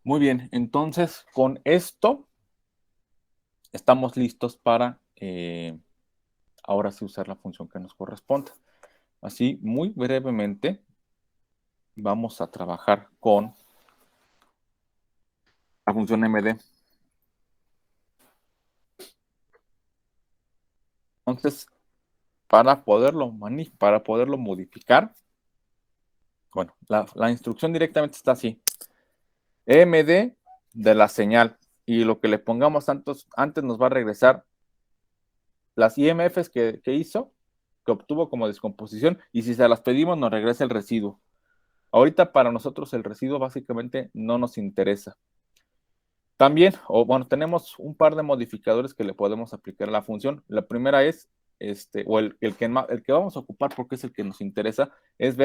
Muy bien, entonces con esto estamos listos para ahora sí usar la función que nos corresponde. Así, muy brevemente, vamos a trabajar con la función MD. Entonces, para poderlo modificar, bueno, la instrucción directamente está así. MD de la señal y lo que le pongamos antes nos va a regresar las IMFs que hizo, que obtuvo como descomposición, y si se las pedimos nos regresa el residuo. Ahorita para nosotros el residuo básicamente no nos interesa. También, o bueno, tenemos un par de modificadores que le podemos aplicar a la función. La primera es, o el que vamos a ocupar porque es el que nos interesa, es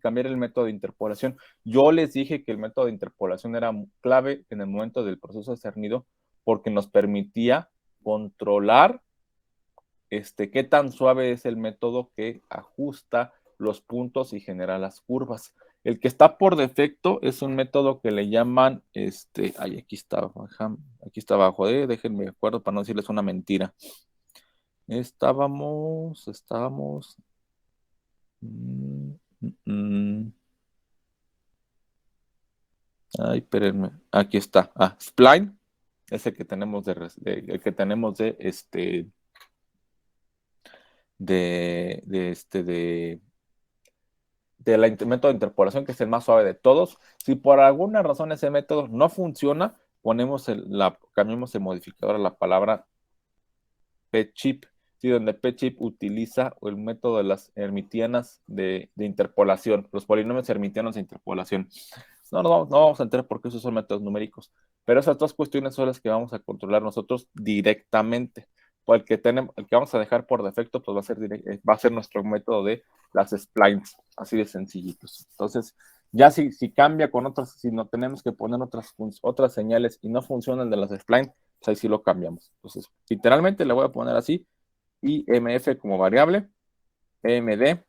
cambiar el método de interpolación. Yo les dije que el método de interpolación era clave en el momento del proceso de cernido porque nos permitía controlar qué tan suave es el método que ajusta los puntos y genera las curvas. El que está por defecto es un método que le llaman, aquí está abajo, déjenme de acuerdo para no decirles una mentira. Estábamos, mm, mm, ay, espérenme, aquí está, spline, es el que tenemos el que tenemos de método de interpolación, que es el más suave de todos. Si por alguna razón ese método no funciona, cambiamos el modificador a la palabra p-chip, ¿sí? Donde p-chip utiliza el método de las hermitianas de interpolación, los polinomios hermitianos de interpolación. No vamos a entrar porque esos son métodos numéricos, pero esas dos cuestiones son las que vamos a controlar nosotros directamente. El que vamos a dejar por defecto, pues va a ser nuestro método de las splines, así de sencillitos. Entonces, ya si cambia con otras, si no tenemos que poner otras señales y no funcionan de las splines, pues ahí sí lo cambiamos. Entonces, literalmente le voy a poner así, IMF como variable, EMD,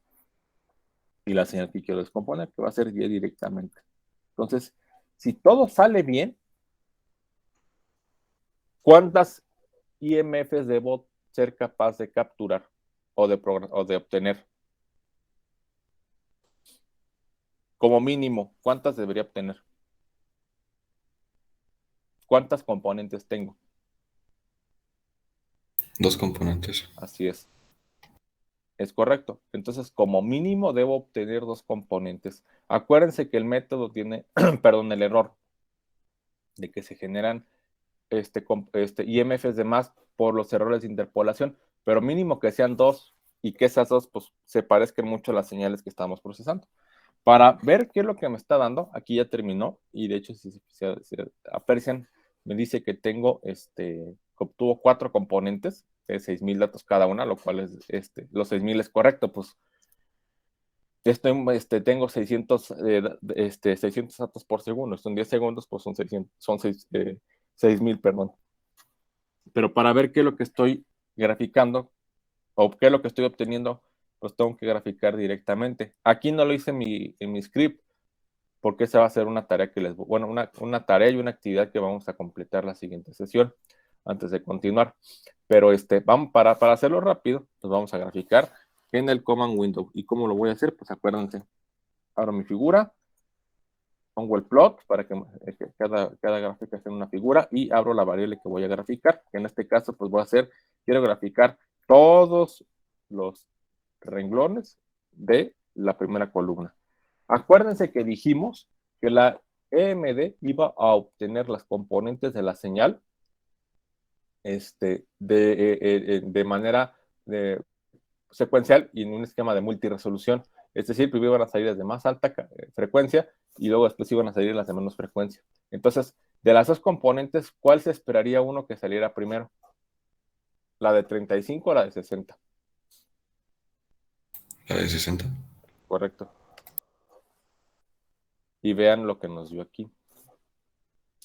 y la señal que quiero descomponer, que va a ser Y directamente. Entonces, si todo sale bien, ¿cuántas IMFs debo ser capaz de capturar o de obtener? Como mínimo, ¿cuántas debería obtener? ¿Cuántas componentes tengo? Dos componentes. Así es correcto. Entonces, como mínimo debo obtener dos componentes. Acuérdense que el método tiene, perdón, el error de que se generan IMFs de más por los errores de interpolación, pero mínimo que sean dos y que esas dos pues, se parezcan mucho a las señales que estamos procesando. Para ver qué es lo que me está dando, aquí ya terminó y de hecho si aprecian, me dice que que obtuvo cuatro componentes de 6,000 datos cada una, lo cual es, los 6,000 es correcto, pues tengo 600 datos por segundo, son 10 segundos, pues son 600, 6,000, perdón. Pero para ver qué es lo que estoy graficando o qué es lo que estoy obteniendo, pues tengo que graficar directamente. Aquí no lo hice en mi script, porque esa va a ser una tarea bueno, una tarea y una actividad que vamos a completar la siguiente sesión antes de continuar. Pero para hacerlo rápido, pues vamos a graficar en el command window. ¿Y cómo lo voy a hacer? Pues acuérdense, abro mi figura, pongo el plot para que cada gráfica sea una figura y abro la variable que voy a graficar. En este caso, pues quiero graficar todos los renglones de la primera columna. Acuérdense que dijimos que la EMD iba a obtener las componentes de la señal de manera secuencial y en un esquema de multiresolución. Es decir, primero iban a salir las de más alta frecuencia y luego después iban a salir las de menos frecuencia. Entonces, de las dos componentes, ¿cuál se esperaría uno que saliera primero? ¿La de 35 o la de 60? La de 60. Correcto. Y vean lo que nos dio aquí.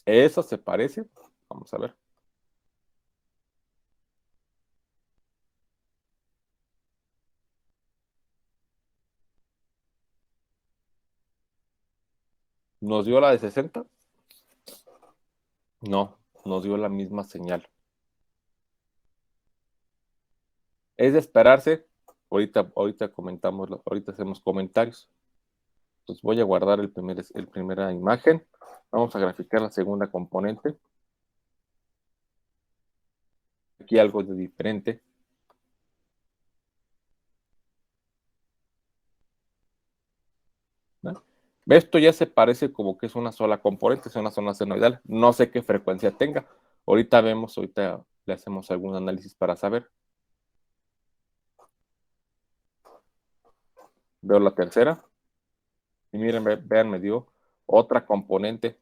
¿Eso se parece? Vamos a ver. Nos dio la de 60. No, nos dio la misma señal. Es de esperarse. Ahorita comentamos, ahorita hacemos comentarios. Pues voy a guardar el primera imagen. Vamos a graficar la segunda componente. Aquí algo de diferente. ¿No? Esto ya se parece como que es una sola componente, es una zona senoidal. No sé qué frecuencia tenga. Ahorita vemos, ahorita le hacemos algún análisis para saber. Veo la tercera. Y miren, vean, me dio otra componente.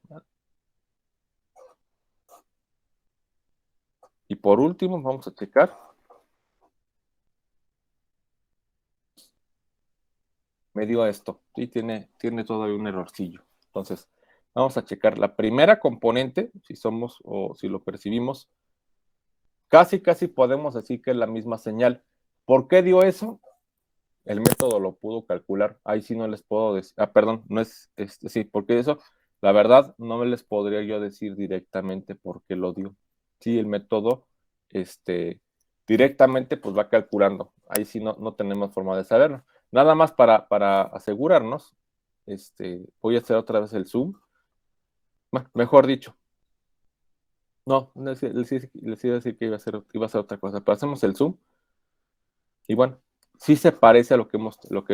Y por último, vamos a checar. Me dio esto. Sí, tiene todavía un errorcillo. Entonces, vamos a checar la primera componente, si somos o si lo percibimos. Casi podemos decir que es la misma señal. ¿Por qué dio eso? El método lo pudo calcular. Ahí sí no les puedo decir. Ah, perdón, no es, sí, porque eso, la verdad, no me les podría yo decir directamente por qué lo dio. Sí, el método, directamente, pues va calculando. Ahí sí no tenemos forma de saberlo. Nada más para asegurarnos, voy a hacer otra vez el zoom. Mejor dicho, no, les iba a decir que iba a ser otra cosa, pero hacemos el zoom. Y bueno, sí se parece a lo que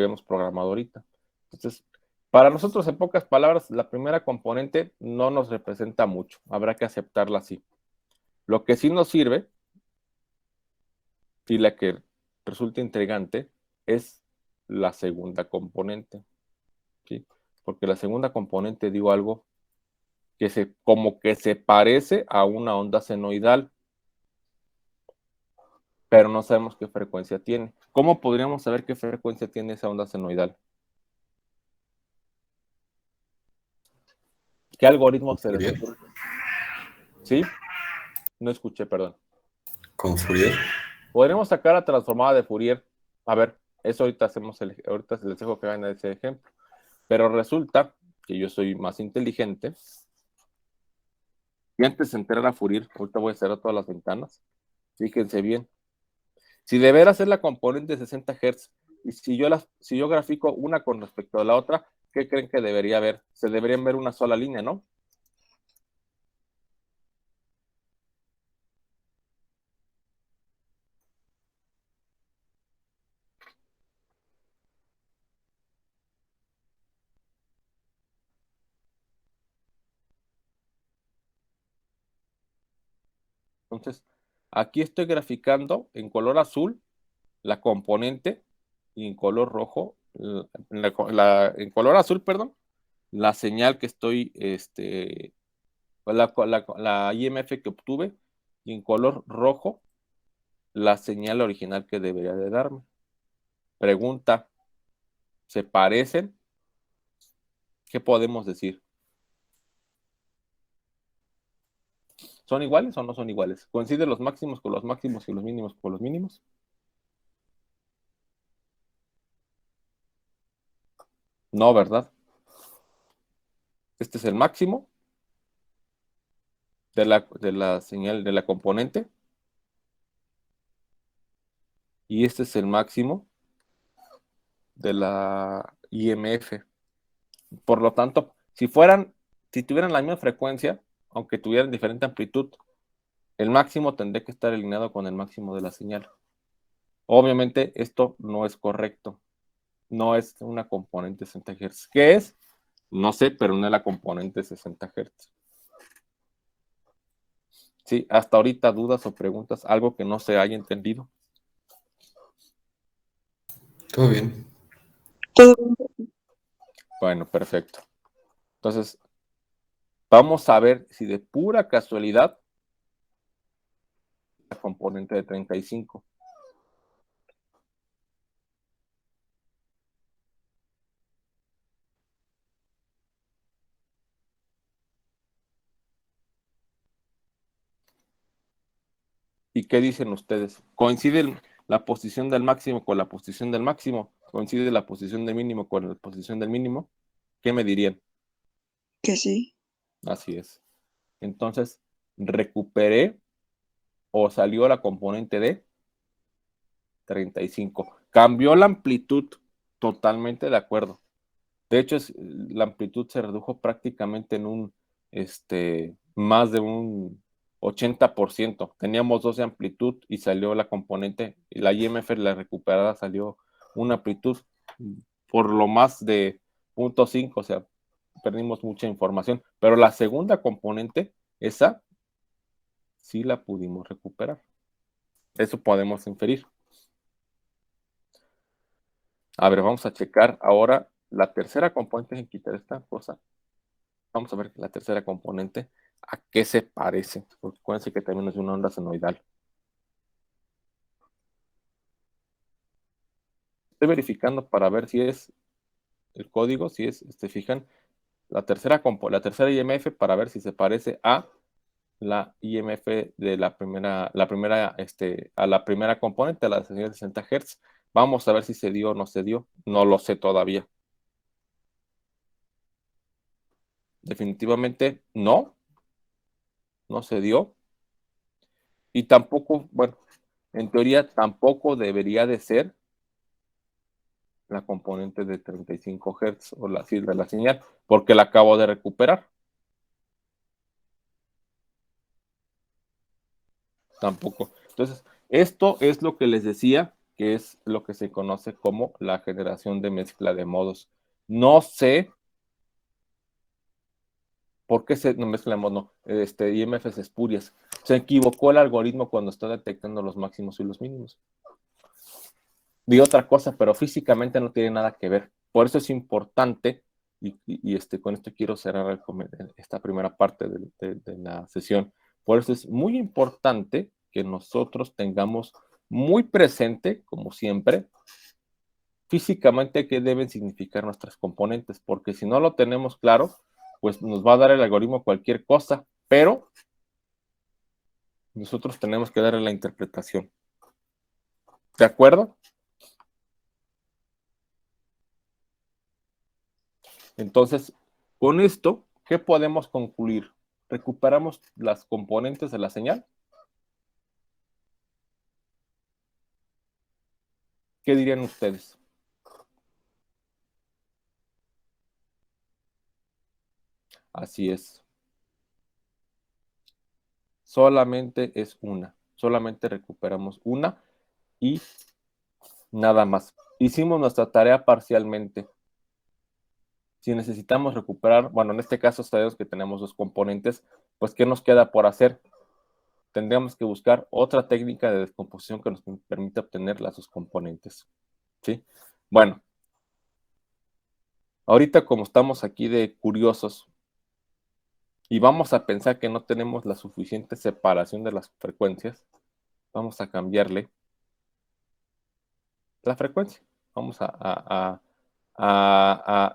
hemos programado ahorita. Entonces, para nosotros, en pocas palabras, la primera componente no nos representa mucho. Habrá que aceptarla así. Lo que sí nos sirve, y la que resulta intrigante, es la segunda componente. ¿Sí? Porque la segunda componente, digo algo como que se parece a una onda senoidal, pero no sabemos qué frecuencia tiene. ¿Cómo podríamos saber qué frecuencia tiene esa onda senoidal? ¿Qué algoritmo se les Fourier. ocurre? ¿Sí? No escuché, perdón. Con Fourier. Podremos sacar la transformada de Fourier. A ver, eso ahorita les dejo que hagan ese ejemplo. Pero resulta que yo soy más inteligente. Y antes de entrar a Fourier, ahorita voy a cerrar todas las ventanas. Fíjense bien. Si de veras es la componente de 60 Hz, y si yo grafico una con respecto a la otra, ¿qué creen que debería haber? Se deberían ver una sola línea, ¿no? Entonces, aquí estoy graficando en color azul la componente y en color rojo, en color azul, perdón, la señal que estoy, la IMF que obtuve, y en color rojo, la señal original que debería de darme. Pregunta, ¿se parecen? ¿Qué podemos decir? ¿Son iguales o no son iguales? ¿Coinciden los máximos con los máximos y los mínimos con los mínimos? No, ¿verdad? Este es el máximo de la señal de la componente y este es el máximo de la IMF. Por lo tanto, si tuvieran la misma frecuencia, aunque tuvieran diferente amplitud, el máximo tendría que estar alineado con el máximo de la señal. Obviamente, esto no es correcto. No es una componente 60 Hz. ¿Qué es? No sé, pero no es la componente 60 Hz. Sí, hasta ahorita dudas o preguntas, algo que no se haya entendido. Todo bien. Bueno, perfecto. Entonces, vamos a ver si de pura casualidad la componente de 35. ¿Y qué dicen ustedes? ¿Coincide la posición del máximo con la posición del máximo? ¿Coincide la posición del mínimo con la posición del mínimo? ¿Qué me dirían? Que sí. Así es. Entonces, recuperé o salió la componente de 35. Cambió la amplitud, totalmente de acuerdo. De hecho, la amplitud se redujo prácticamente en más de un 80%. Teníamos 2 de amplitud y salió la componente, la IMF, la recuperada, salió una amplitud por lo más de 0.5, o sea, perdimos mucha información. Pero la segunda componente, esa sí la pudimos recuperar. Eso podemos inferir. A ver, vamos a checar ahora la tercera componente, en quitar esta cosa. Vamos a ver la tercera componente, a qué se parece, porque acuérdense que también es una onda senoidal. Estoy verificando para ver si es el código, si es, fijan, la tercera IMF para ver si se parece a la IMF de a la primera componente, a la de 60 Hz. Vamos a ver si se dio o no se dio. No lo sé todavía. Definitivamente no se dio. Y tampoco, bueno, en teoría tampoco debería de ser la componente de 35 Hz o de la señal, porque la acabo de recuperar. Tampoco. Entonces, esto es lo que les decía, que es lo que se conoce como la generación de mezcla de modos. No sé por qué no mezcla de modos, no, IMFs espurias. Se equivocó el algoritmo cuando está detectando los máximos y los mínimos. Di otra cosa, pero físicamente no tiene nada que ver. Por eso es importante, con esto quiero cerrar esta primera parte de la sesión. Por eso es muy importante que nosotros tengamos muy presente, como siempre, físicamente qué deben significar nuestras componentes, porque si no lo tenemos claro, pues nos va a dar el algoritmo cualquier cosa, pero nosotros tenemos que darle la interpretación. ¿De acuerdo? Entonces, con esto, ¿qué podemos concluir? ¿Recuperamos las componentes de la señal? ¿Qué dirían ustedes? Así es. Solamente es una. Solamente recuperamos una y nada más. Hicimos nuestra tarea parcialmente. Si necesitamos recuperar, bueno, en este caso sabemos que tenemos 2 componentes, pues ¿qué nos queda por hacer? Tendríamos que buscar otra técnica de descomposición que nos permita obtener las 2 componentes. ¿Sí? Bueno, ahorita como estamos aquí de curiosos y vamos a pensar que no tenemos la suficiente separación de las frecuencias, vamos a cambiarle la frecuencia. Vamos a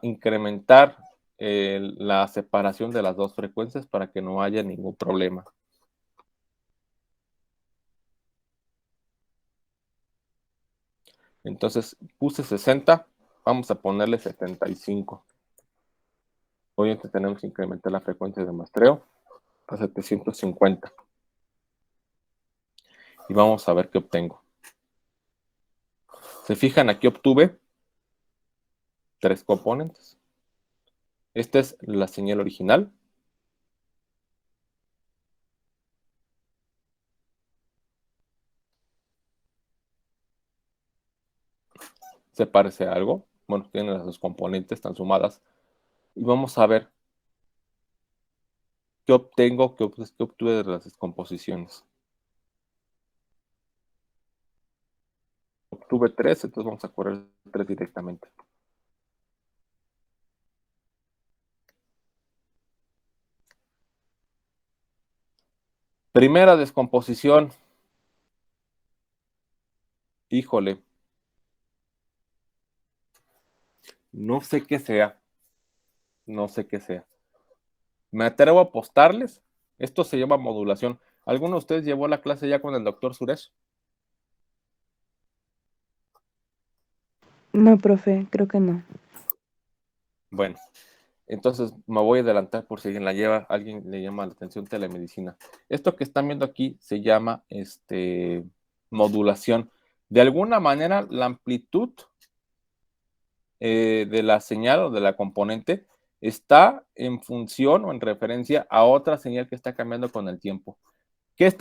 incrementar la separación de las 2 frecuencias para que no haya ningún problema. Entonces puse 60, vamos a ponerle 75. Obviamente tenemos que incrementar la frecuencia de muestreo a 750. Y vamos a ver qué obtengo. Se fijan, aquí obtuve 3 componentes. Esta es la señal original. Se parece a algo. Bueno, tienen las 2 componentes, están sumadas. Y vamos a ver qué obtengo, qué obtuve de las descomposiciones. Obtuve 3, entonces vamos a correr 3 directamente. Primera descomposición. Híjole. No sé qué sea. No sé qué sea. Me atrevo a apostarles. Esto se llama modulación. ¿Alguno de ustedes llevó la clase ya con el doctor Suresh? No, profe, creo que no. Bueno, Entonces me voy a adelantar por si alguien le llama la atención telemedicina. Esto que están viendo aquí se llama modulación. De alguna manera, la amplitud de la señal o de la componente está en función o en referencia a otra señal que está cambiando con el tiempo. ¿Qué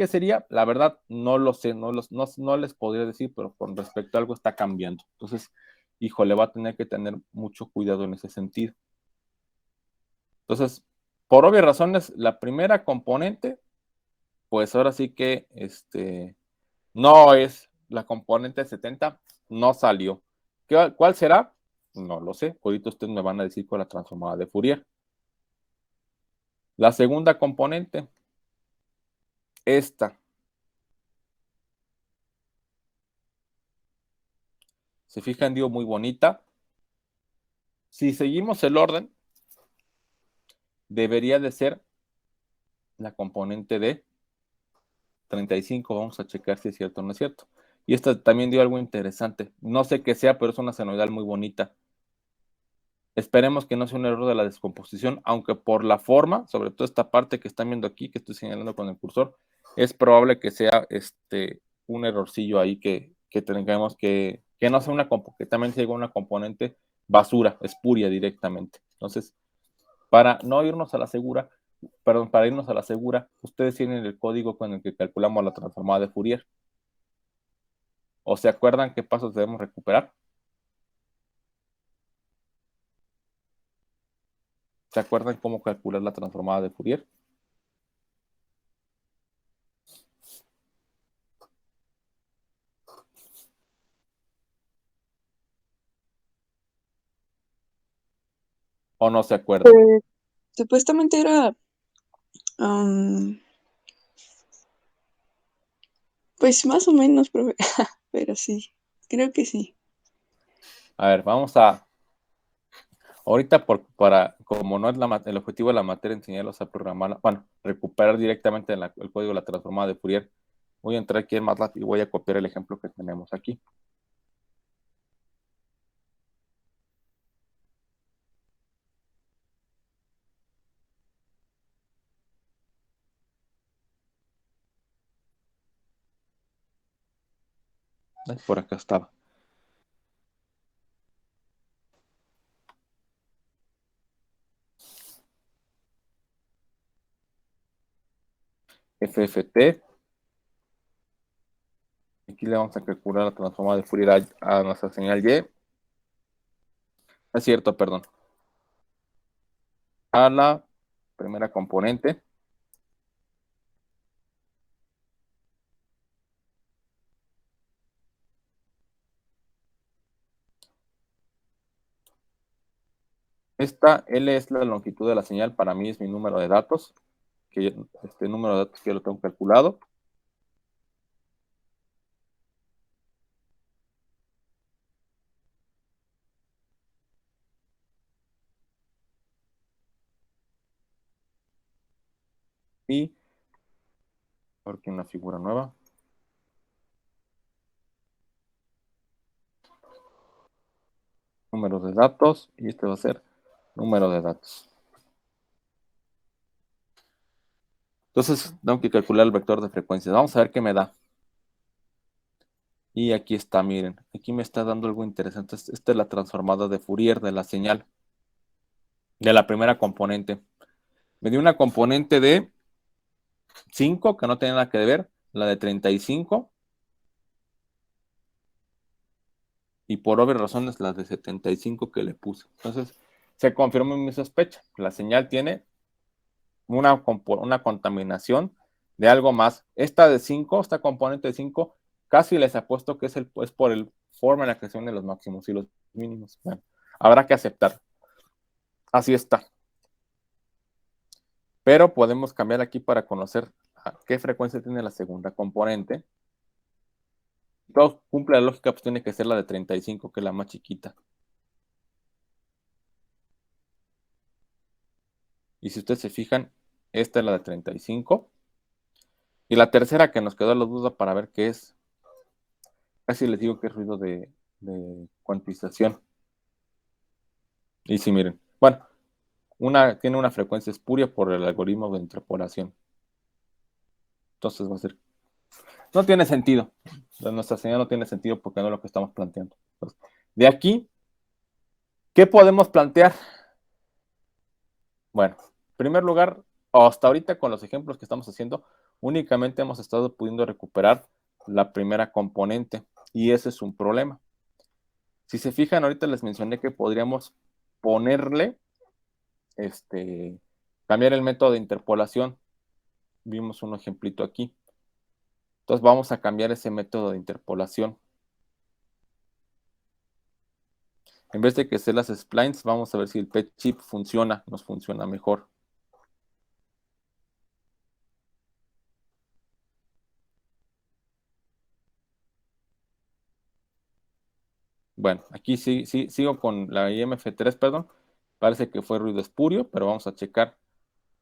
sería? La verdad, no lo sé, no les podría decir, pero con respecto a algo está cambiando. Entonces, híjole, va a tener que tener mucho cuidado en ese sentido. Entonces, por obvias razones, la primera componente, pues ahora sí que no es la componente 70, no salió. ¿Cuál será? No lo sé. Ahorita ustedes me van a decir con la transformada de Fourier. La segunda componente, esta. Se fijan, digo, muy bonita. Si seguimos el orden, debería de ser la componente de 35. Vamos a checar si es cierto o no es cierto. Y esta también dio algo interesante. No sé qué sea, pero es una senoidal muy bonita. Esperemos que no sea un error de la descomposición, aunque por la forma, sobre todo esta parte que están viendo aquí, que estoy señalando con el cursor, es probable que sea un errorcillo ahí que tengamos que no sea que también sea una componente basura, espuria directamente. Entonces, para no irnos a la segura, perdón, para irnos a la segura, ustedes tienen el código con el que calculamos la transformada de Fourier. ¿O se acuerdan qué pasos debemos recuperar? ¿Se acuerdan cómo calcular la transformada de Fourier? ¿O no se acuerdan? Pues, supuestamente era, am, pues más o menos, profe, pero sí, creo que sí. A ver, ahorita como no es el objetivo de la materia enseñarlos a programar, bueno, recuperar directamente el código de la transformada de Fourier, voy a entrar aquí en MATLAB y voy a copiar el ejemplo que tenemos aquí. Por acá estaba. FFT. Aquí le vamos a calcular la transformada de Fourier a nuestra señal Y. Es cierto, perdón. A la primera componente. Esta L es la longitud de la señal, para mí es mi número de datos, este número de datos que yo lo tengo calculado. Y, porque una figura nueva. Números de datos, y este va a ser número de datos. Entonces, tengo que calcular el vector de frecuencias. Vamos a ver qué me da. Y aquí está, miren. Aquí me está dando algo interesante. Esta es la transformada de Fourier de la señal. De la primera componente. Me dio una componente de 5, que no tiene nada que ver. La de 35. Y por obvias razones, la de 75 que le puse. Entonces, se confirmó mi sospecha. La señal tiene una contaminación de algo más. Esta componente de 5, casi les apuesto que es por el forma en la que se unen los máximos y los mínimos. Bueno, habrá que aceptar. Así está. Pero podemos cambiar aquí para conocer a qué frecuencia tiene la segunda componente. Todo cumple la lógica, pues tiene que ser la de 35, que es la más chiquita. Y si ustedes se fijan, esta es la de 35. Y la tercera que nos quedó la duda para ver qué es, casi les digo que es ruido de cuantización. Y sí, miren. Bueno, tiene una frecuencia espuria por el algoritmo de interpolación. Entonces va a ser, no tiene sentido. Nuestra señal no tiene sentido porque no es lo que estamos planteando. Entonces, de aquí, ¿qué podemos plantear? Bueno, en primer lugar, hasta ahorita con los ejemplos que estamos haciendo, únicamente hemos estado pudiendo recuperar la primera componente y ese es un problema. Si se fijan, ahorita les mencioné que podríamos ponerle, cambiar el método de interpolación. Vimos un ejemplito aquí. Entonces vamos a cambiar ese método de interpolación. En vez de que sea las splines, vamos a ver si el PET chip funciona, nos funciona mejor. Bueno, aquí sí, sigo con la IMF3, perdón. Parece que fue ruido espurio, pero vamos a checar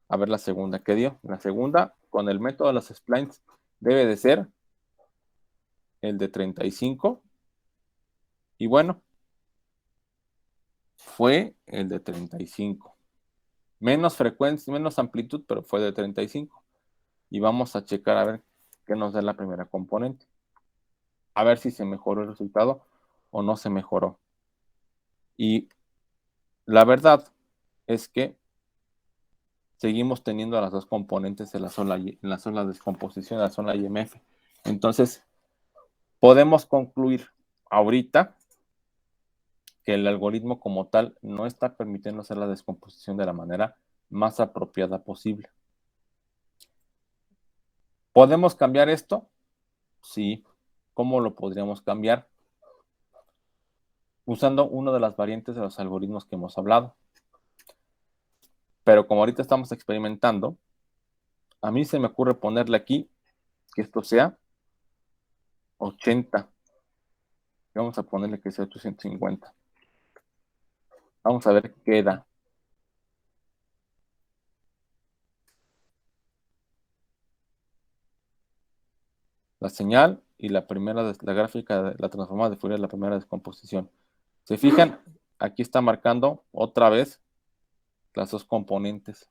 a ver la segunda que dio. La segunda, con el método de las splines, debe de ser el de 35. Y bueno, fue el de 35. Menos frecuencia, menos amplitud, pero fue de 35. Y vamos a checar a ver qué nos da la primera componente. A ver si se mejoró el resultado o no se mejoró. Y la verdad es que seguimos teniendo las dos componentes en la sola descomposición, en la zona IMF. Entonces, podemos concluir ahorita que el algoritmo como tal no está permitiendo hacer la descomposición de la manera más apropiada posible. ¿Podemos cambiar esto? Sí. ¿Cómo lo podríamos cambiar? Usando una de las variantes de los algoritmos que hemos hablado. Pero como ahorita estamos experimentando, a mí se me ocurre ponerle aquí que esto sea 80. Vamos a ponerle que sea 850. Vamos a ver qué da. La señal y la gráfica de la transformada de Fourier, la primera descomposición. ¿Se fijan? Aquí está marcando otra vez las dos componentes.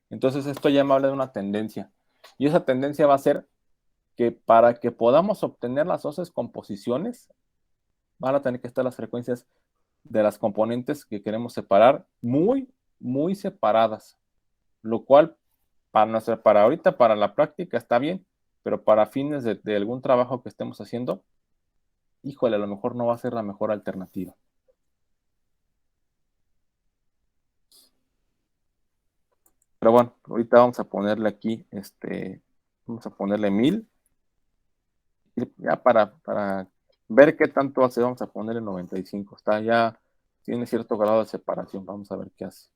Entonces esto ya me habla de una tendencia. Y esa tendencia va a ser que para que podamos obtener las dos descomposiciones, van a tener que estar las frecuencias de las componentes que queremos separar muy, muy separadas. Lo cual para ahorita, para la práctica está bien, pero para fines de algún trabajo que estemos haciendo, híjole, a lo mejor no va a ser la mejor alternativa. Pero bueno, ahorita vamos a ponerle aquí, vamos a ponerle 1000. Y ya para ver qué tanto hace, vamos a ponerle 95. Está ya, tiene cierto grado de separación. Vamos a ver qué hace.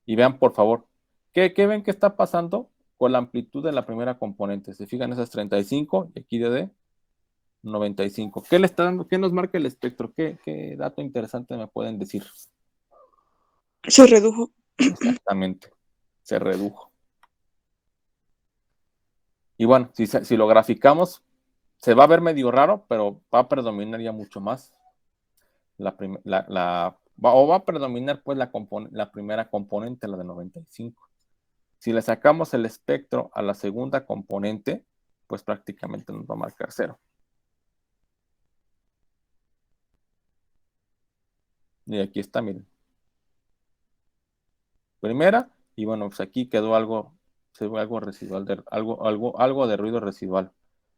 Y vean, por favor, ¿qué ven que está pasando con la amplitud de la primera componente? Se fijan esas 35 y aquí de 95. ¿Qué le está dando? ¿Qué nos marca el espectro? ¿Qué dato interesante me pueden decir? Se redujo. Exactamente, se redujo. Y bueno, si lo graficamos, se va a ver medio raro, pero va a predominar ya mucho más va a predominar pues la primera componente, la de 95. Si le sacamos el espectro a la segunda componente, pues prácticamente nos va a marcar 0. Y aquí está, miren. Primera, y bueno, pues aquí quedó algo, se ve algo residual, algo de ruido residual.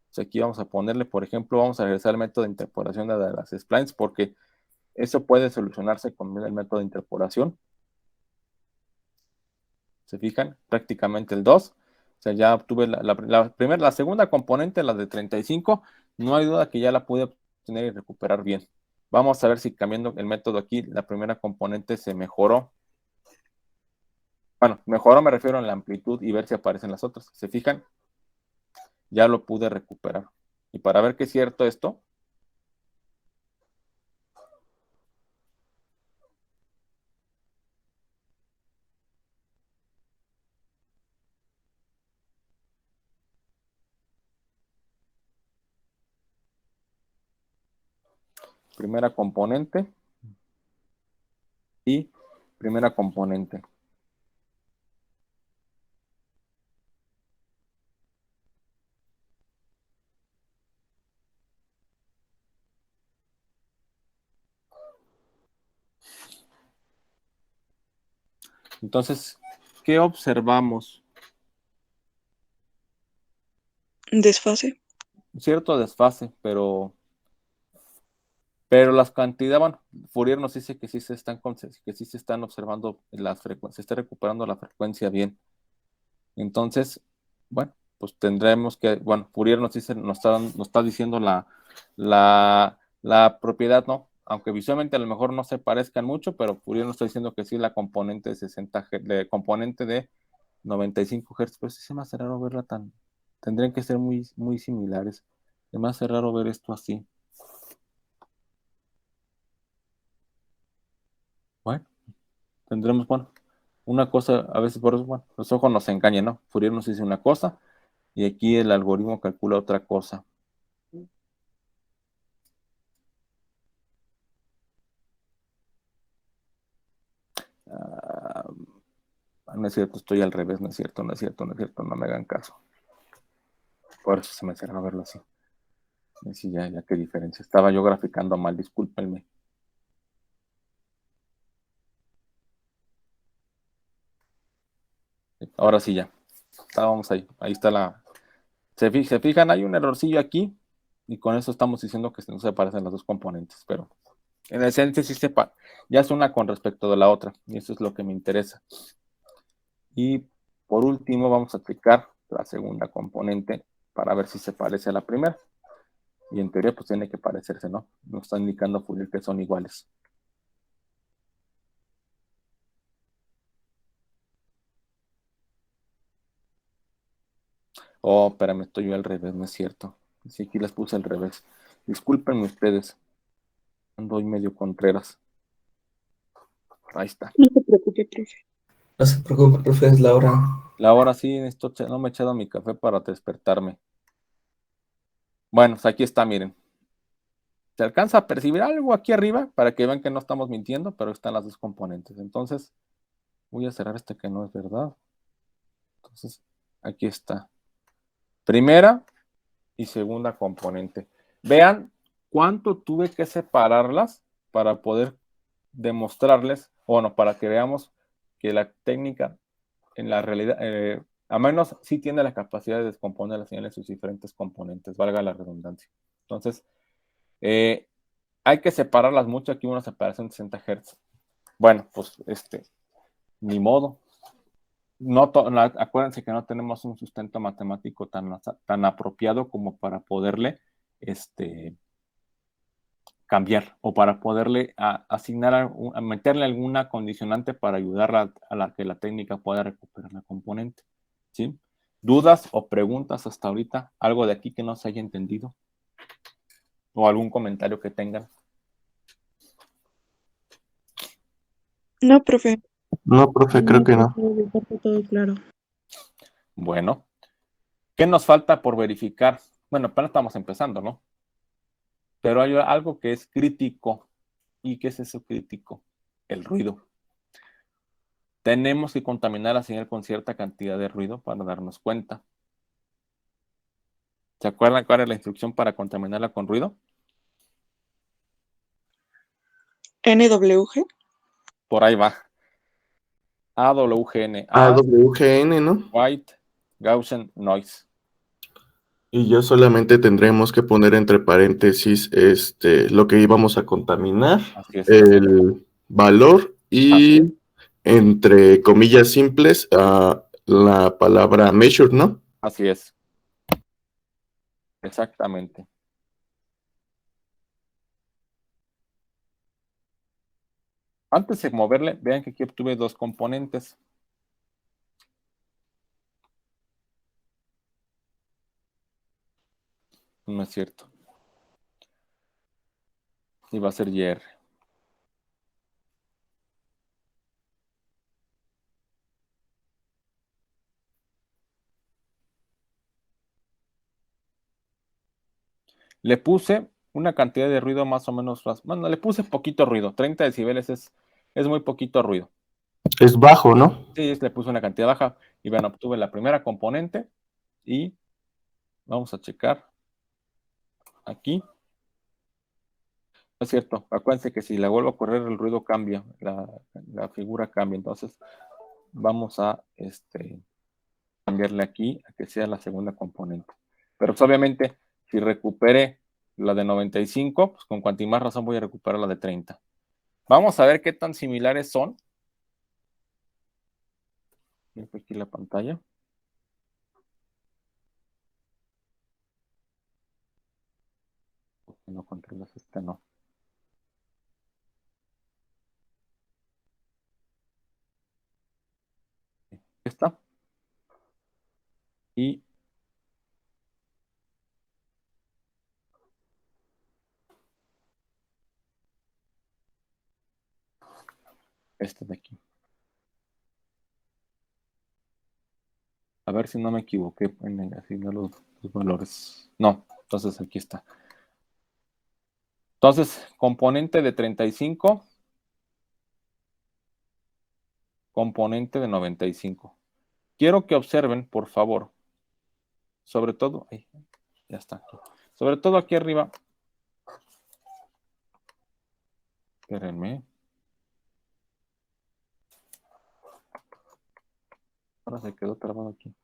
Pues aquí vamos a ponerle, por ejemplo, vamos a regresar al método de interpolación de las splines, porque eso puede solucionarse con el método de interpolación. ¿Se fijan? Prácticamente el 2. O sea, ya obtuve la segunda componente, la de 35. No hay duda que ya la pude obtener y recuperar bien. Vamos a ver si cambiando el método aquí, la primera componente se mejoró. Bueno, mejoró me refiero a la amplitud y ver si aparecen las otras. ¿Se fijan? Ya lo pude recuperar. Y para ver que es cierto esto, primera componente y Primera componente. Entonces, ¿qué observamos? Desfase. Cierto desfase, pero las cantidades, bueno, Fourier nos dice que sí se están observando las frecuencias, se está recuperando la frecuencia bien. Entonces, bueno, pues tendremos que, bueno, Fourier nos dice, nos está diciendo la propiedad, ¿no? Aunque visualmente a lo mejor no se parezcan mucho, pero Fourier nos está diciendo que sí la componente de 60 Hz, de componente de 95 Hz, pero sí se me hace raro verla tan, tendrían que ser muy, muy similares. Se me hace raro ver esto así. Bueno, tendremos, bueno, una cosa, a veces por eso, bueno, los ojos nos engañan, ¿no? Fourier nos dice una cosa y aquí el algoritmo calcula otra cosa. Ah, no es cierto, estoy al revés, no es cierto, no es cierto, no es cierto, no me hagan caso. Por eso se me hace raro verlo así. Sí, ya qué diferencia. Estaba yo graficando mal, discúlpenme. Ahora sí ya. Estábamos ahí. Ahí está la. Se fijan, hay un errorcillo aquí. Y con eso estamos diciendo que no se parecen las dos componentes. Pero en esencia sí ya es una con respecto de la otra. Y eso es lo que me interesa. Y por último, vamos a aplicar la segunda componente para ver si se parece a la primera. Y en teoría, pues tiene que parecerse, ¿no? Nos está indicando Fourier que son iguales. Oh, espérame, estoy yo al revés, no es cierto. Sí, aquí las puse al revés. Discúlpenme ustedes. Ando hoy medio contreras. Ahí está. No se preocupe, profe. No se preocupe, profe, es la hora. La hora sí, no me he echado mi café para despertarme. Bueno, pues aquí está, miren. Se alcanza a percibir algo aquí arriba para que vean que no estamos mintiendo, pero están las dos componentes. Entonces, voy a cerrar este que no es verdad. Entonces, aquí está. Primera y segunda componente. Vean cuánto tuve que separarlas para poder demostrarles, o no, para que veamos que la técnica en la realidad, a menos sí tiene la capacidad de descomponer la señal en sus diferentes componentes, valga la redundancia. Entonces, hay que separarlas mucho. Aquí una separación de 60 Hz. Bueno, pues ni modo. No, acuérdense que no tenemos un sustento matemático tan apropiado como para poderle cambiar o para poderle asignar, a meterle alguna condicionante para ayudar a que la técnica pueda recuperar la componente. ¿Sí? ¿Dudas o preguntas hasta ahorita? ¿Algo de aquí que no se haya entendido? ¿O algún comentario que tengan? No, profe. No, profe, creo No, que profe, no. de parte todo claro. Bueno, ¿qué nos falta por verificar? Bueno, apenas estamos empezando, ¿no? Pero hay algo que es crítico. ¿Y qué es eso crítico? El ruido. Tenemos que contaminar la señal con cierta cantidad de ruido para darnos cuenta. ¿Se acuerdan cuál es la instrucción para contaminarla con ruido? NWG. Por ahí va. AWGN. AWGN, ¿no? White Gaussian Noise. Y ya solamente tendremos que poner entre paréntesis lo que íbamos a contaminar, Así es. el valor Así es. y entre comillas simples la palabra measure, ¿no? Así es. Exactamente. Antes de moverle, vean que aquí obtuve dos componentes. No es cierto. Y va a ser YR. Le puse una cantidad de ruido más o menos, bueno, le puse poquito ruido, 30 decibeles es muy poquito ruido. Es bajo, ¿no? Sí, le puse una cantidad baja y bueno, obtuve la primera componente y vamos a checar aquí. No es cierto, acuérdense que si la vuelvo a correr el ruido cambia, la figura cambia, entonces vamos a cambiarle aquí a que sea la segunda componente. Pero pues, obviamente, si recupere la de 95, pues con cuanto más razón voy a recuperar la de 30. Vamos a ver qué tan similares son. Aquí la pantalla. No controlas no. Esta. Y esta de aquí. A ver si no me equivoqué en asignar los valores. No, entonces aquí está. Entonces, componente de 35, componente de 95. Quiero que observen, por favor, sobre todo, ya está aquí. Sobre todo aquí arriba, espérenme. Ahora se quedó trabado aquí.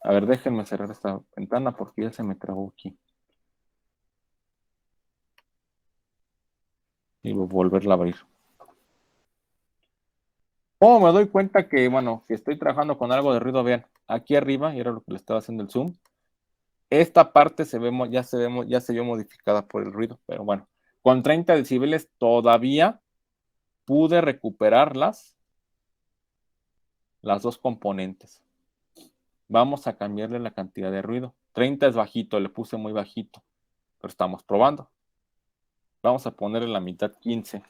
A ver, déjenme cerrar esta ventana porque ya se me trabó aquí. Y voy a volverla a abrir. Oh, me doy cuenta que, bueno, que estoy trabajando con algo de ruido. Vean, aquí arriba, y era lo que le estaba haciendo el zoom. Esta parte ya se vio modificada por el ruido, pero bueno, con 30 decibeles todavía pude recuperarlas, las dos componentes. Vamos a cambiarle la cantidad de ruido. 30 es bajito, le puse muy bajito, pero estamos probando. Vamos a ponerle la mitad 15.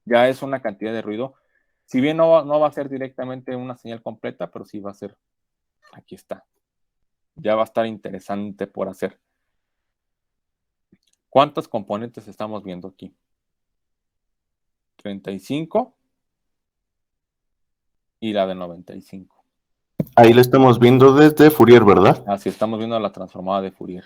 Ya es una cantidad de ruido. Si bien no va a ser directamente una señal completa, pero sí va a ser, aquí está. Ya va a estar interesante por hacer. ¿Cuántos componentes estamos viendo aquí? 35 y la de 95. Ahí lo estamos viendo desde Fourier, ¿verdad? Así estamos viendo la transformada de Fourier.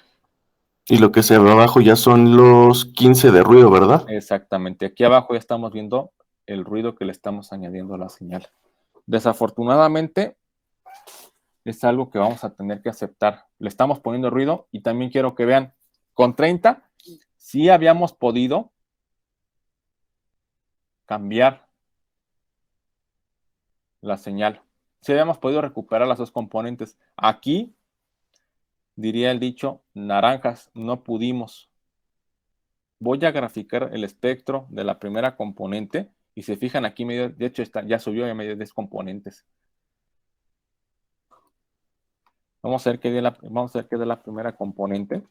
Y lo que se ve abajo ya son los 15 de ruido, ¿verdad? Exactamente. Aquí abajo ya estamos viendo el ruido que le estamos añadiendo a la señal. Desafortunadamente, es algo que vamos a tener que aceptar. Le estamos poniendo ruido y también quiero que vean, con 30 sí habíamos podido cambiar la señal. Sí habíamos podido recuperar las dos componentes. Aquí, diría el dicho, naranjas, no pudimos. Voy a graficar el espectro de la primera componente y se fijan aquí, medio, de hecho ya subió a medio 10 componentes. Vamos a ver qué de la primera componente.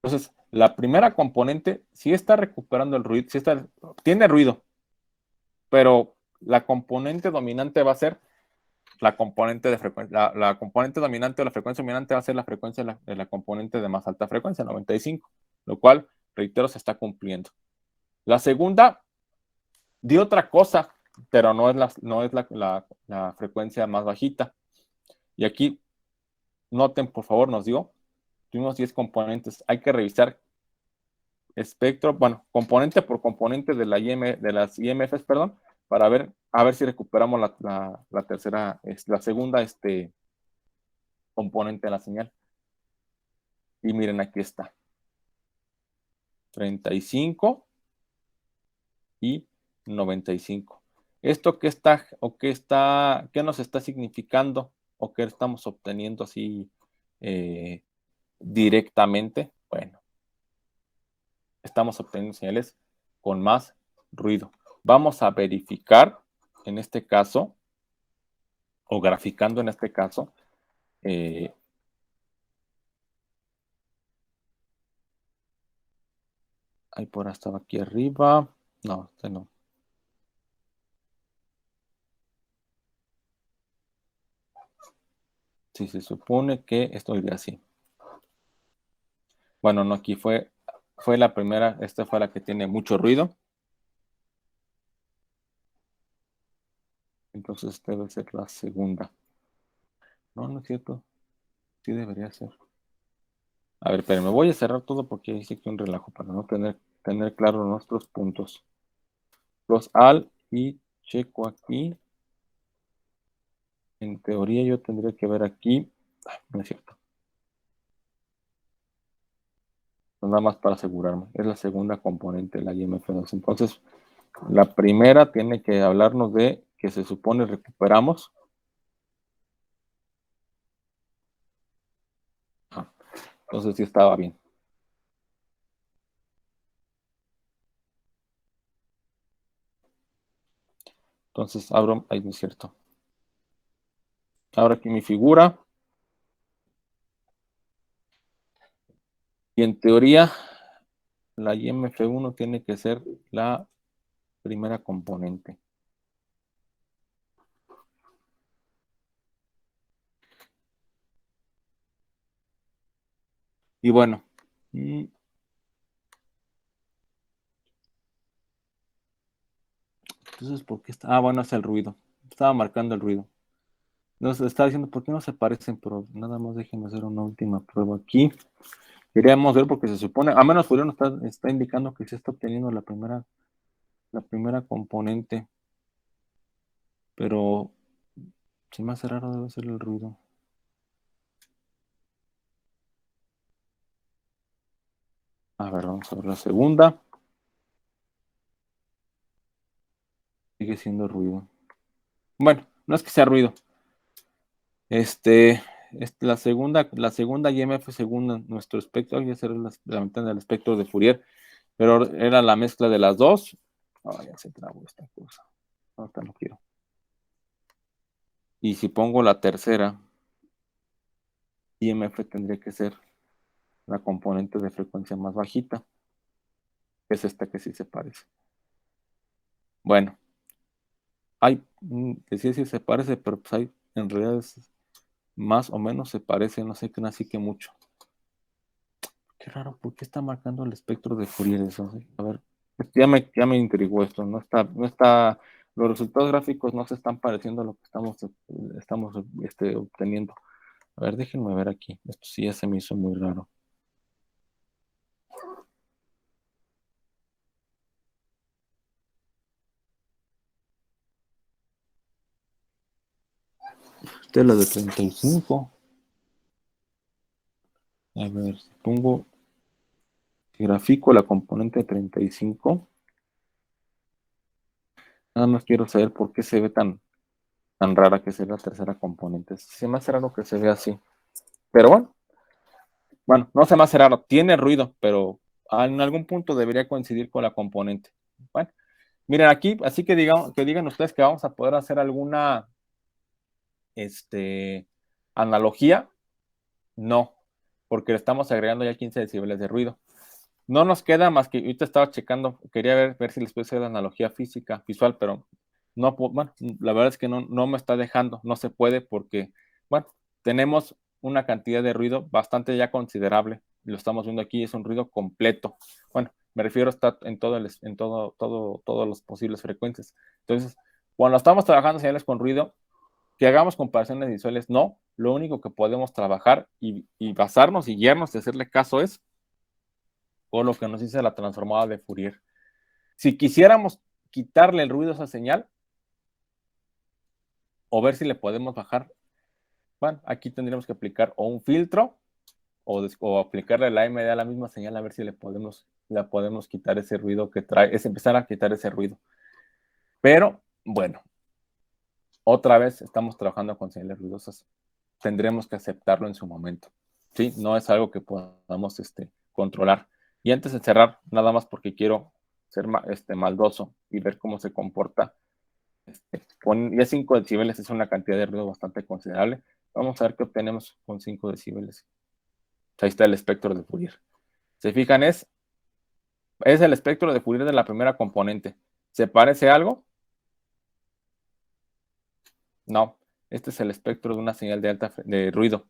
Entonces, la primera componente sí está recuperando el ruido, tiene ruido, pero la componente dominante va a ser la componente de frecuencia. La componente dominante o la frecuencia dominante va a ser la frecuencia de la componente de más alta frecuencia, 95, lo cual, reitero, se está cumpliendo. La segunda dio otra cosa, pero no es la frecuencia más bajita. Y aquí, noten, por favor, nos dio, tuvimos 10 componentes. Hay que revisar espectro, bueno, componente por componente de de las IMFs, perdón, para ver, a ver si recuperamos la tercera, la segunda componente de la señal. Y miren, aquí está. 35 y 95. ¿Esto qué nos está significando o qué estamos obteniendo así directamente? Bueno, estamos obteniendo señales con más ruido. Vamos a verificar en este caso, o graficando en este caso, ahí por estaba aquí arriba. No, este no. Sí, se supone que esto iría así. Bueno, no, aquí fue fue la primera, esta fue la que tiene mucho ruido. Entonces debe ser la segunda. No, no es cierto. Sí debería ser. A ver, pero me voy a cerrar todo porque hice que un relajo para no tener claro nuestros puntos. Los al y checo aquí. En teoría yo tendría que ver aquí. No es cierto. Nada más para asegurarme. Es la segunda componente, la IMF2. Entonces, la primera tiene que hablarnos de que se supone recuperamos. Entonces sí estaba bien. Entonces abro, ahí no es cierto. Ahora aquí mi figura. Y en teoría, la IMF1 tiene que ser la primera componente. Y bueno, entonces, ¿por qué está? Ah, bueno, es el ruido. Estaba marcando el ruido. Entonces, estaba diciendo, ¿por qué no se parecen? Pero nada más déjenme hacer una última prueba aquí. Queríamos ver porque se supone, a menos Fourier nos está indicando que se está obteniendo la primera componente. Pero se me hace raro, debe ser el ruido. A ver, vamos a ver la segunda. Sigue siendo ruido. Bueno, no es que sea ruido. La segunda IMF según nuestro espectro, ya será la mitad del espectro de Fourier, pero era la mezcla de las dos. Ya se trabó esta cosa. Ahorita no quiero. Y si pongo la tercera, IMF tendría que ser la componente de frecuencia más bajita, que es esta que sí se parece. Bueno, que sí se parece, pero pues hay, en realidad más o menos se parece, no sé qué, así que mucho. Qué raro, ¿por qué está marcando el espectro de Fourier eso? A ver, ya me intrigó esto, los resultados gráficos no se están pareciendo a lo que estamos obteniendo. A ver, déjenme ver aquí, esto sí ya se me hizo muy raro. Esta es la de 35. A ver, si pongo, grafico la componente 35. Nada más quiero saber por qué se ve tan rara que sea la tercera componente. Se me hace raro que se vea así. Pero bueno, no se me hace raro. Tiene ruido, pero en algún punto debería coincidir con la componente. Bueno, miren aquí, así que digan ustedes que vamos a poder hacer alguna analogía. No, porque le estamos agregando ya 15 decibeles de ruido. No nos queda más que, ahorita estaba checando, quería ver si les puede hacer la analogía física, visual, pero no, bueno, la verdad es que no me está dejando, no se puede porque, bueno, tenemos una cantidad de ruido bastante ya considerable, lo estamos viendo aquí, es un ruido completo. Bueno, me refiero a estar en todas las posibles frecuencias. Entonces, cuando estamos trabajando señales con ruido, que hagamos comparaciones visuales, no, lo único que podemos trabajar y basarnos y guiarnos y hacerle caso es o lo que nos dice la transformada de Fourier. Si quisiéramos quitarle el ruido a esa señal o ver si le podemos bajar, bueno, aquí tendríamos que aplicar o un filtro o aplicarle la AMD a la misma señal a ver si le podemos quitar ese ruido que trae, es empezar a quitar ese ruido. Pero, bueno, otra vez estamos trabajando con señales ruidosas. Tendremos que aceptarlo en su momento. ¿Sí? No es algo que podamos controlar. Y antes de cerrar, nada más porque quiero ser maldoso y ver cómo se comporta. Con ya 5 decibeles es una cantidad de ruido bastante considerable. Vamos a ver qué obtenemos con 5 decibeles. Ahí está el espectro de Fourier. ¿Se fijan? Es el espectro de Fourier de la primera componente. ¿Se parece a algo? No. Este es el espectro de una señal de ruido.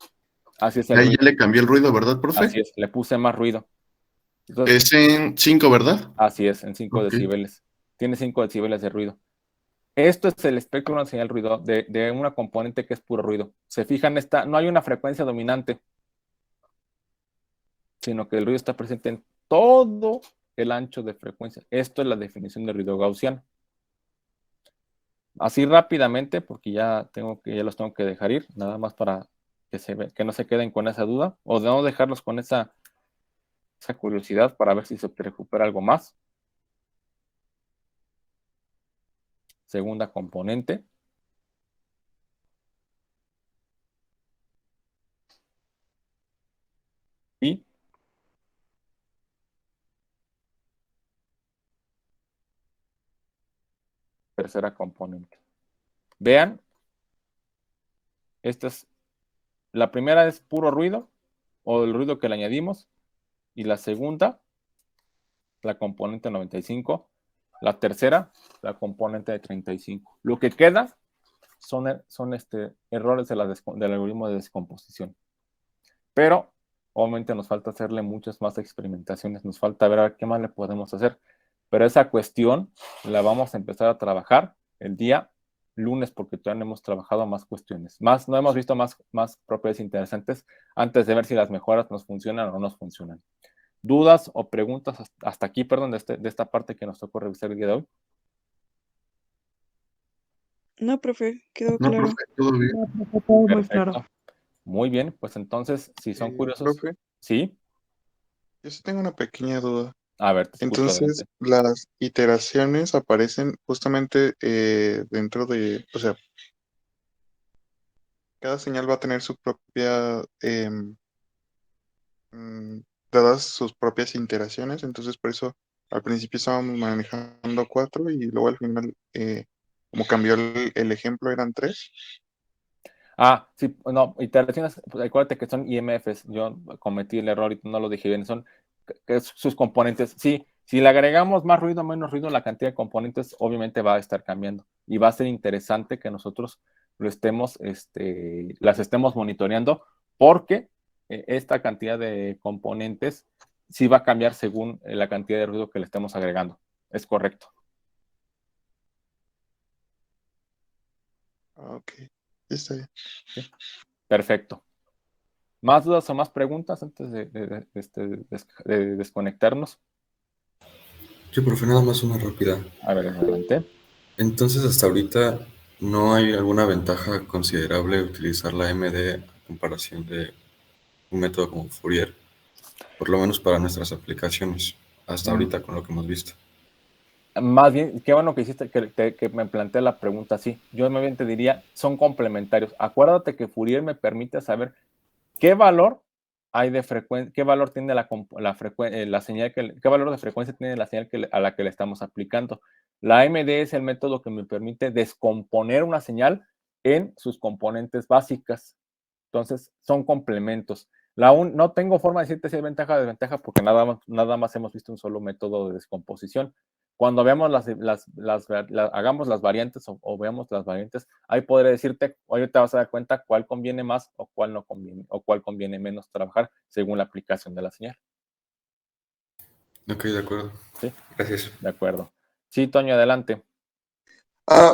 Así es el Ahí ruido. ya le cambié el ruido, ¿verdad, profe? Así es, le puse más ruido. Entonces, Es en 5, ¿verdad? así es, en 5 Ok. decibeles. Tiene 5 decibeles de ruido. Esto es el espectro de una señal ruido de una componente que es puro ruido. Se fijan, no hay una frecuencia dominante, sino que el ruido está presente en todo el ancho de frecuencia. Esto es la definición de ruido gaussiano. Así rápidamente, porque ya los tengo que dejar ir, nada más para que no se queden con esa duda, o de no dejarlos con esa curiosidad para ver si se recupera algo más. Segunda componente. Y tercera componente. Vean, la primera es puro ruido, o el ruido que le añadimos, y la segunda, la componente 95, la tercera, la componente de 35. Lo que queda son errores del algoritmo de descomposición. Pero obviamente nos falta hacerle muchas más experimentaciones, nos falta ver a ver qué más le podemos hacer. Pero esa cuestión la vamos a empezar a trabajar el día lunes, porque todavía no hemos trabajado más cuestiones. No hemos visto más propiedades interesantes antes de ver si las mejoras nos funcionan o no nos funcionan. ¿Dudas o preguntas hasta aquí, perdón, de esta parte que nos tocó revisar el día de hoy? No, profe, quedó No, claro. profe, todo bien. No, profe, todo muy claro. Perfecto. Muy bien, pues entonces, si son curiosos, Profe, sí, yo sí tengo una pequeña duda. a ver, te escucho Entonces, adelante. las iteraciones aparecen justamente dentro de, o sea, cada señal va a tener su propia, dadas sus propias iteraciones, entonces por eso al principio estábamos manejando 4 y luego al final, como cambió el ejemplo, eran 3. Ah, sí, no, iteraciones, pues, acuérdate que son IMFs. Yo cometí el error y no lo dije bien. Son sus componentes. Sí, si le agregamos más ruido o menos ruido, la cantidad de componentes obviamente va a estar cambiando. Y va a ser interesante que nosotros las estemos monitoreando, porque esta cantidad de componentes sí va a cambiar según la cantidad de ruido que le estemos agregando. Es correcto. Ok, está bien. ¿Sí? Perfecto. ¿Más dudas o más preguntas antes de desconectarnos? Sí, profe, nada más una rápida. A ver, adelante. Entonces, hasta ahorita no hay alguna ventaja considerable de utilizar la MD a comparación de un método como Fourier, por lo menos para nuestras aplicaciones, hasta ahorita con lo que hemos visto. Más bien, qué bueno que hiciste que me planteé la pregunta así. Yo más bien te diría, son complementarios. Acuérdate que Fourier me permite saber qué valor hay de frecuencia, qué valor tiene la señal, qué valor de frecuencia tiene la señal a la que le estamos aplicando. La MD es el método que me permite descomponer una señal en sus componentes básicas. Entonces, son complementos. No tengo forma de decirte si hay ventaja o desventaja, porque nada más hemos visto un solo método de descomposición. Cuando veamos hagamos las variantes o veamos las variantes, ahí podré decirte, hoy te vas a dar cuenta cuál conviene más o cuál no conviene, o cuál conviene menos trabajar según la aplicación de la señal. Ok, de acuerdo. ¿Sí? Gracias. De acuerdo. Sí, Toño, adelante.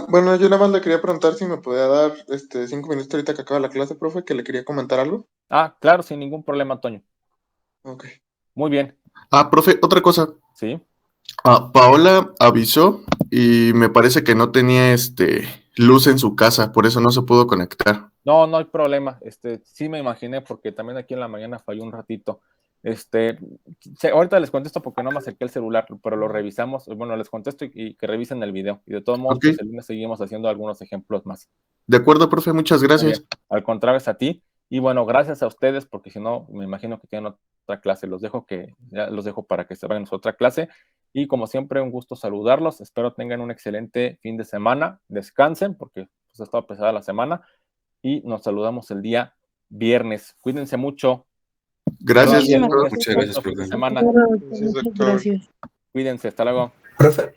Bueno, yo nada más le quería preguntar si me podía dar 5 minutos ahorita que acaba la clase, profe, que le quería comentar algo. Claro, sin ningún problema, Toño. Ok. Muy bien. Profe, otra cosa. Sí. Paola avisó y me parece que no tenía luz en su casa, por eso no se pudo conectar. No, no hay problema. Sí me imaginé, porque también aquí en la mañana falló un ratito. Ahorita les contesto porque no me acerqué el celular, pero lo revisamos. Bueno, les contesto y que revisen el video. Y de todos modos, Ok. pues el lunes seguimos haciendo algunos ejemplos más. De acuerdo, profe, muchas Muy gracias. bien. Al contrario, es a ti. Y bueno, gracias a ustedes, porque si no, me imagino que tienen otra clase. Ya los dejo para que se vayan a su otra clase. Y como siempre, un gusto saludarlos. Espero tengan un excelente fin de semana. Descansen, porque pues, ha estado pesada la semana. Y nos saludamos el día viernes. Cuídense mucho. Gracias, Todavía el Muchísimas lunes, Muchas gracias por fin de venir. semana. Gracias, Muchas doctor. gracias. Cuídense. Hasta luego. Profe.